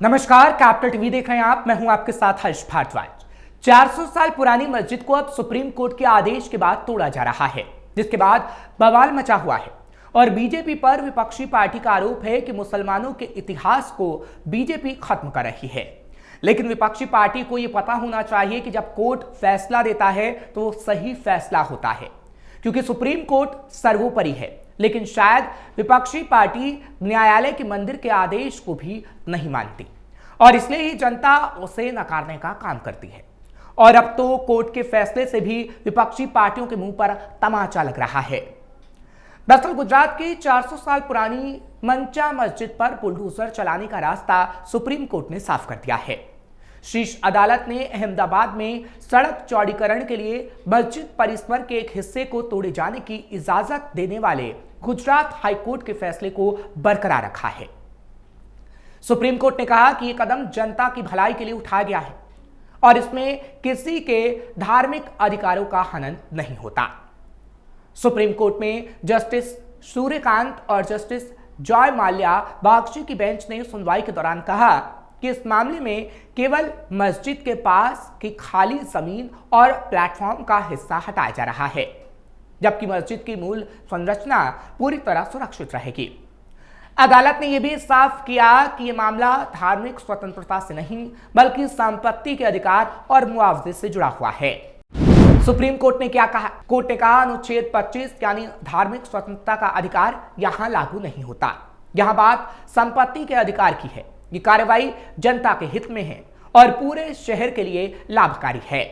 नमस्कार, capital TV देख रहे हैं आप। मैं हूं आपके साथ हर्ष भारद्वाज। 400 साल पुरानी मस्जिद को अब सुप्रीम कोर्ट के आदेश के बाद तोड़ा जा रहा है, जिसके बाद बवाल मचा हुआ है और बीजेपी पर विपक्षी पार्टी का आरोप है कि मुसलमानों के इतिहास को बीजेपी खत्म कर रही है। लेकिन विपक्षी पार्टी को यह पता होना चाहिए कि जब कोर्ट फैसला देता है तो वो सही फैसला होता है, क्योंकि सुप्रीम कोर्ट सर्वोपरि है। लेकिन शायद विपक्षी पार्टी न्यायालय के मंदिर के आदेश को भी नहीं मानती और इसलिए ही जनता उसे नकारने का काम करती है। और अब तो कोर्ट के फैसले से भी विपक्षी पार्टियों के मुंह पर तमाचा लग रहा है। दरअसल गुजरात की 400 साल पुरानी मंचा मस्जिद पर बुलडोजर चलाने का रास्ता सुप्रीम कोर्ट ने साफ कर दिया है। शीर्ष अदालत ने अहमदाबाद में सड़क चौड़ीकरण के लिए मस्जिद परिसर के एक हिस्से को तोड़े जाने की इजाजत देने वाले गुजरात हाईकोर्ट के फैसले को बरकरार रखा है। सुप्रीम कोर्ट ने कहा कि यह कदम जनता की भलाई के लिए उठाया गया है और इसमें किसी के धार्मिक अधिकारों का हनन नहीं होता। सुप्रीम कोर्ट में जस्टिस सूर्यकांत और जस्टिस जॉय माल्या बागची की बेंच ने सुनवाई के दौरान कहा कि इस मामले में केवल मस्जिद के पास की खाली जमीन और प्लेटफॉर्म का हिस्सा हटाया जा रहा है, जबकि मस्जिद की मूल संरचना पूरी तरह सुरक्षित रहेगी। अदालत ने यह भी साफ किया कि यह मामला धार्मिक स्वतंत्रता से नहीं बल्कि संपत्ति के अधिकार और मुआवजे से जुड़ा हुआ है। सुप्रीम कोर्ट ने क्या कहा? कोर्ट ने कहा अनुच्छेद 25 यानी धार्मिक स्वतंत्रता का अधिकार यहां लागू नहीं होता। यहां बात संपत्ति के अधिकार की है। ये कार्रवाई जनता के हित में है और पूरे शहर के लिए लाभकारी है।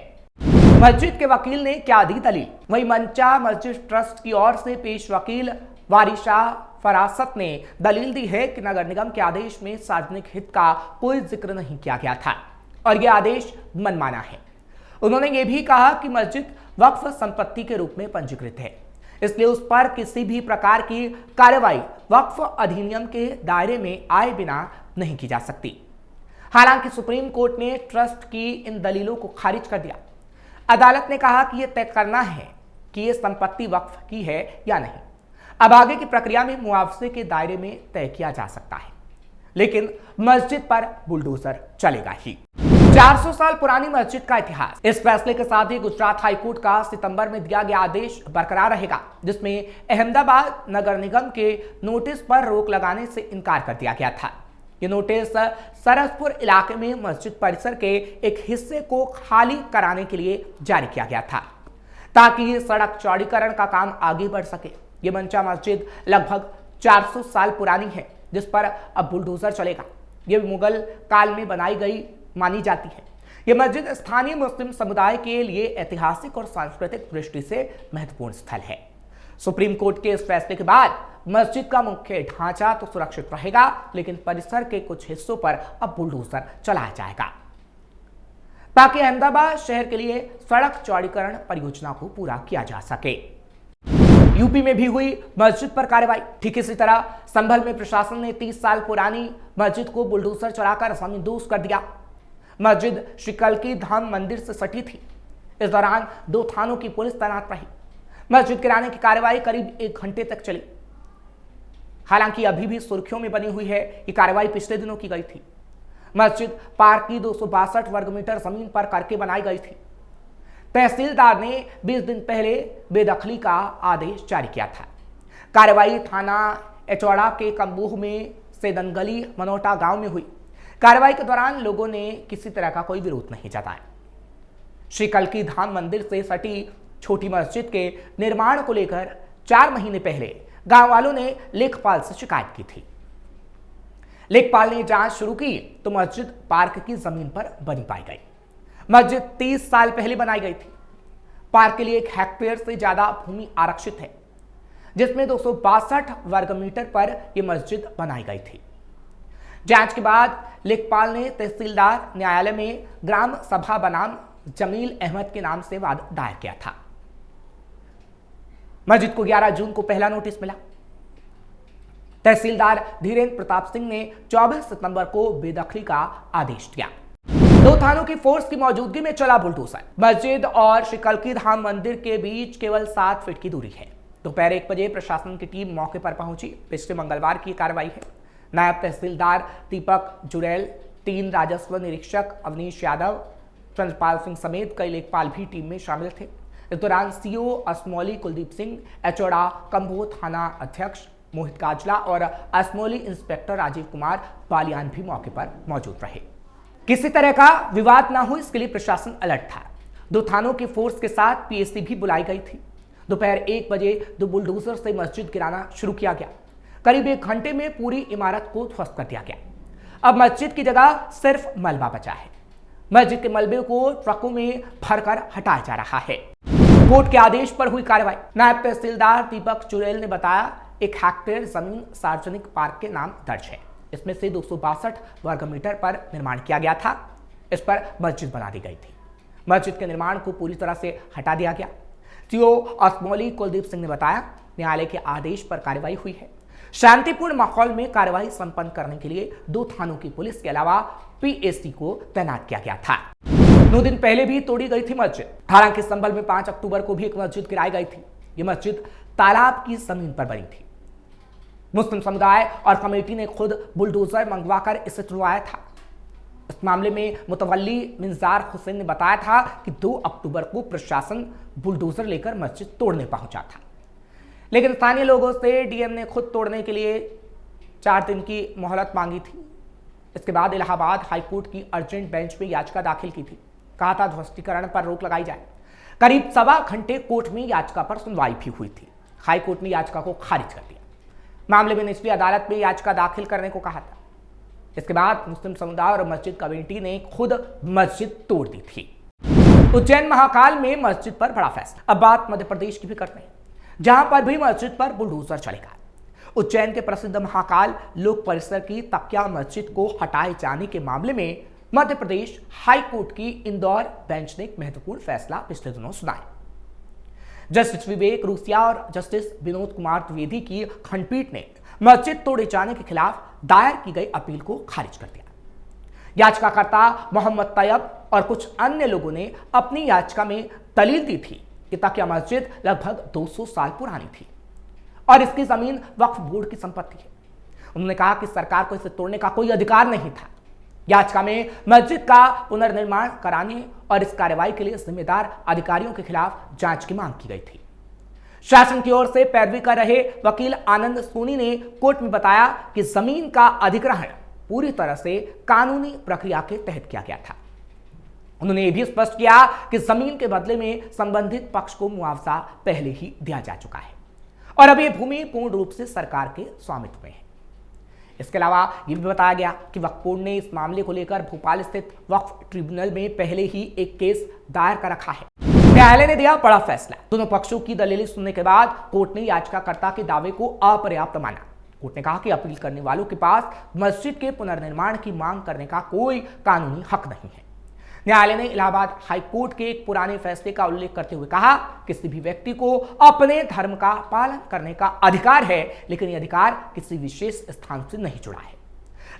मस्जिद के वकील ने क्या दी दलील? वही मंचा मस्जिद ट्रस्ट की ओर से पेश वकील वारिशा फरासत ने दलील दी है कि नगर निगम के आदेश में सार्वजनिक हित का कोई जिक्र नहीं किया गया था और यह आदेश मनमाना है। उन्होंने यह भी कहा कि मस्जिद वक्फ संपत्ति के रूप में पंजीकृत है, इसलिए उस पर किसी भी प्रकार की कार्रवाई वक्फ अधिनियम के दायरे में आए बिना नहीं की जा सकती। हालांकि सुप्रीम कोर्ट ने ट्रस्ट की इन दलीलों को खारिज कर दिया। अदालत ने कहा कि यह तय करना है कि यह संपत्ति वक्फ की है या नहीं। अब आगे की प्रक्रिया में मुआवजे के दायरे में तय किया जा सकता है, लेकिन मस्जिद पर बुलडोजर चलेगा ही। 400 साल पुरानी मस्जिद का इतिहास। इस फैसले के साथ ही गुजरात हाईकोर्ट का सितंबर में दिया गया आदेश बरकरार रहेगा, जिसमें अहमदाबाद नगर निगम के नोटिस पर रोक लगाने से इनकार कर दिया गया था। ये नोटिस सरसपुर इलाके में मस्जिद परिसर के एक हिस्से को खाली कराने के लिए जारी किया गया था, ताकि सड़क चौड़ीकरण का काम आगे बढ़ सके। ये मंचा मस्जिद लगभग 400 साल पुरानी है, जिस पर अब बुलडोजर चलेगा। ये मुगल काल में बनाई गई मानी जाती है। ये मस्जिद स्थानीय मुस्लिम समुदाय के लिए ऐतिहासिक और सांस्कृतिक दृष्टि से महत्वपूर्ण स्थल है। सुप्रीम कोर्ट के इस फैसले के बाद मस्जिद का मुख्य ढांचा तो सुरक्षित रहेगा, लेकिन परिसर के कुछ हिस्सों पर अब बुलडोजर चलाया जाएगा, ताकि अहमदाबाद शहर के लिए सड़क चौड़ीकरण परियोजना को पूरा किया जा सके। यूपी में भी हुई मस्जिद पर कार्रवाई। ठीक इसी तरह संभल में प्रशासन ने 30 साल पुरानी मस्जिद को बुलडोजर चढ़ाकर जमींदोज कर दिया। मस्जिद श्री कल्की धाम मंदिर से सटी थी। इस दौरान 2 थानों की पुलिस तैनात रही। मस्जिद गिराने की कार्रवाई करीब 1 घंटे तक चली। हालांकि अभी भी सुर्खियों में बनी हुई है। ये कार्रवाई पिछले दिनों की गई थी। मस्जिद पार्क की 262 वर्ग मीटर जमीन पर करके बनाई गई थी। तहसीलदार ने 20 दिन पहले बेदखली का आदेश जारी किया था। कार्रवाई थाना एचौड़ा के कम्बूह में सेदनगली मनोटा गांव में हुई। कार्रवाई के दौरान लोगों ने किसी तरह का कोई विरोध नहीं जताया। श्री कल्की धाम मंदिर से सटी छोटी मस्जिद के निर्माण को लेकर 4 महीने पहले गांव वालों ने लेखपाल से शिकायत की थी। लेखपाल ने जांच शुरू की तो मस्जिद पार्क की जमीन पर बनी पाई गई। मस्जिद 30 साल पहले बनाई गई थी। पार्क के लिए 1 हेक्टेयर से ज्यादा भूमि आरक्षित है, जिसमें 262 वर्ग मीटर पर यह मस्जिद बनाई गई थी। जांच के बाद लेखपाल ने तहसीलदार न्यायालय में ग्राम सभा बनाम जमील अहमद के नाम से वाद दायर किया था। मस्जिद को 11 जून को पहला नोटिस मिला। तहसीलदार धीरेन्द्र प्रताप सिंह ने 24 सितंबर को बेदखली का आदेश दिया। 2 थानों की फोर्स की मौजूदगी में चला बुलडोजर। मस्जिद और श्री कल्की धाम मंदिर के बीच केवल 7 फीट की दूरी है। दोपहर 1 बजे प्रशासन की टीम मौके पर पहुंची। पिछले मंगलवार की कार्रवाई है। नायब तहसीलदार दीपक जुरैल 3 राजस्व निरीक्षक अवनीश यादव, चंद्रपाल सिंह समेत कई लेखपाल भी टीम में शामिल थे। इस दौरान सीओ असमौली कुलदीप सिंह, एचओडा कंबो थाना अध्यक्ष मोहित काजला और असमौली इंस्पेक्टर राजीव कुमार बालियान भी मौके पर मौजूद रहे। किसी तरह का विवाद ना हो, इसके लिए प्रशासन अलर्ट था। 2 थानों की फोर्स के साथ पीएससी भी बुलाई गई थी। दोपहर 1 बजे 2 बुलडोजर से मस्जिद गिराना शुरू किया गया। करीब 1 घंटे में पूरी इमारत को ध्वस्त कर दिया गया। अब मस्जिद की जगह सिर्फ मलबा बचा है। मस्जिद के मलबे को ट्रकों में भरकर हटाया जा रहा है। कोर्ट के आदेश पर हुई कार्रवाई। नायब तहसीलदार दीपक चुड़ैल ने बताया, 1 हेक्टेयर जमीन सार्वजनिक पार्क के नाम दर्ज है। इसमें से 262 वर्ग मीटर पर निर्माण किया गया था। इस पर मस्जिद बना दी गई थी। मस्जिद के निर्माण को पूरी तरह से हटा दिया गया। सीओ असमौली कुलदीप सिंह ने बताया, न्यायालय के आदेश पर कार्रवाई हुई है। शांतिपूर्ण माहौल में कार्रवाई संपन्न करने के लिए 2 थानों की पुलिस के अलावा पीएससी को तैनात किया गया था। 9 दिन पहले भी तोड़ी गई थी मस्जिद। हालांकि संभल में 5 अक्टूबर को भी एक मस्जिद गिराई गई थी। ये मस्जिद तालाब की जमीन पर बनी थी। मुस्लिम समुदाय और कमेटी ने खुद बुलडोजर मंगवाकर इसे तुड़वाया था। इस मामले में मुतवल्ली मिंजार हुसैन ने बताया था कि 2 अक्टूबर को प्रशासन बुलडोजर लेकर मस्जिद तोड़ने पहुंचा था, लेकिन स्थानीय लोगों से डीएम ने खुद तोड़ने के लिए 4 दिन की मोहलत मांगी थी। इसके बाद इलाहाबाद हाईकोर्ट की अर्जेंट बेंच में याचिका दाखिल की थी। कहा था ध्वस्तीकरण पर रोक लगाई जाए। करीब 1.25 घंटे कोर्ट में याचिका पर सुनवाई भी हुई थी। हाईकोर्ट ने याचिका को खारिज कर दिया। मामले में निचली अदालत में याचिका दाखिल करने को कहा था। इसके बाद मुस्लिम समुदाय और मस्जिद कमेटी ने खुद मस्जिद तोड़ दी थी। उज्जैन महाकाल में मस्जिद पर बड़ा फैसला। अब बात मध्य प्रदेश की भी करते हैं, जहां पर भी मस्जिद पर बुलडोजर चलेगा। उज्जैन के प्रसिद्ध महाकाल लोक परिसर की तकिया मस्जिद को हटाए जाने के मामले में मध्य प्रदेश हाईकोर्ट की इंदौर बेंच ने एक महत्वपूर्ण फैसला पिछले दिनों सुनाया। जस्टिस विवेक रूसिया और जस्टिस विनोद कुमार द्विवेदी की खंडपीठ ने मस्जिद तोड़े जाने के खिलाफ दायर की गई अपील को खारिज कर दिया। याचिकाकर्ता मोहम्मद तैयब और कुछ अन्य लोगों ने अपनी याचिका में दलील दी थी कि तकिया मस्जिद लगभग 200 साल पुरानी थी और इसकी जमीन वक्फ बोर्ड की संपत्ति है। उन्होंने कहा कि सरकार को इसे तोड़ने का कोई अधिकार नहीं था। याचिका में मस्जिद का पुनर्निर्माण कराने और इस कार्रवाई के लिए जिम्मेदार अधिकारियों के खिलाफ जांच की मांग की गई थी। शासन की ओर से पैरवी कर रहे वकील आनंद सोनी ने कोर्ट में बताया कि जमीन का अधिग्रहण पूरी तरह से कानूनी प्रक्रिया के तहत किया गया था। उन्होंने यह भी स्पष्ट किया कि जमीन के बदले में संबंधित पक्ष को मुआवजा पहले ही दिया जा चुका है और अब यह भूमि पूर्ण रूप से सरकार के स्वामित्व में है। इसके अलावा यह भी बताया गया कि वक्फ बोर्ड ने इस मामले को लेकर भोपाल स्थित वक्फ ट्रिब्यूनल में पहले ही एक केस दायर कर रखा है। न्यायालय ने दिया बड़ा फैसला। दोनों पक्षों की दलीलें सुनने के बाद कोर्ट ने याचिकाकर्ता के दावे को अपर्याप्त माना। कोर्ट ने कहा कि अपील करने वालों के पास मस्जिद के पुनर्निर्माण की मांग करने का कोई कानूनी हक नहीं है। न्यायालय ने इलाहाबाद हाईकोर्ट के एक पुराने फैसले का उल्लेख करते हुए कहा, किसी भी व्यक्ति को अपने धर्म का पालन करने का अधिकार है, लेकिन यह अधिकार किसी विशेष स्थान से नहीं जुड़ा है।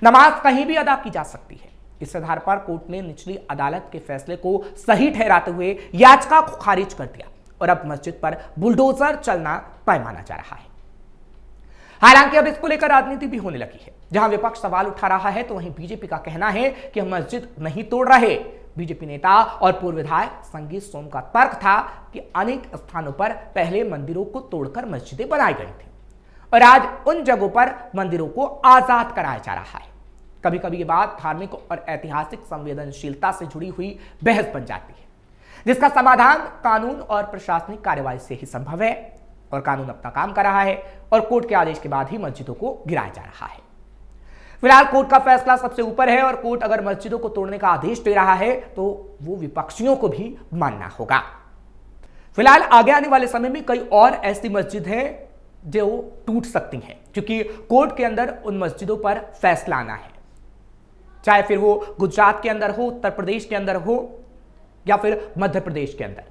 नमाज कहीं भी अदा की जा सकती है। इस आधार पर कोर्ट ने निचली अदालत के फैसले को सही ठहराते हुए याचिका को खारिज कर दिया और अब मस्जिद पर बुलडोजर चलना तय माना जा रहा है। हालांकि अब इसको लेकर राजनीति भी होने लगी है। जहां विपक्ष सवाल उठा रहा है तो वहीं बीजेपी का कहना है कि हम मस्जिद नहीं तोड़ रहे। बीजेपी नेता और पूर्व विधायक संगीत सोम का तर्क था कि अनेक स्थानों पर पहले मंदिरों को तोड़कर मस्जिदें बनाई गई थी और आज उन जगहों पर मंदिरों को आजाद कराया जा रहा है। कभी कभी ये बात धार्मिक और ऐतिहासिक संवेदनशीलता से जुड़ी हुई बहस बन जाती है, जिसका समाधान कानून और प्रशासनिक कार्रवाई से ही संभव है और कानून अपना काम कर रहा है और कोर्ट के आदेश के बाद ही मस्जिदों को गिराया जा रहा है। फिलहाल कोर्ट का फैसला सबसे ऊपर है और कोर्ट अगर मस्जिदों को तोड़ने का आदेश दे रहा है तो वो विपक्षियों को भी मानना होगा। फिलहाल आगे आने वाले समय में कई और ऐसी मस्जिद हैं जो टूट सकती हैं, क्योंकि कोर्ट के अंदर उन मस्जिदों पर फैसला आना है, चाहे फिर वो गुजरात के अंदर हो, उत्तर प्रदेश के अंदर हो या फिर मध्य प्रदेश के अंदर,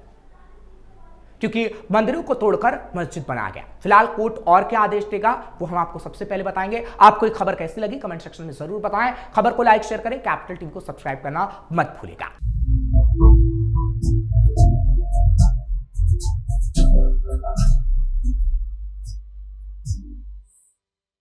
क्योंकि मंदिरों को तोड़कर मस्जिद बनाया गया। फिलहाल कोर्ट और क्या आदेश देगा वो हम आपको सबसे पहले बताएंगे। आपको ये खबर कैसी लगी कमेंट सेक्शन में जरूर बताएं। खबर को लाइक शेयर करें, कैपिटल टीवी को सब्सक्राइब करना मत भूलिएगा।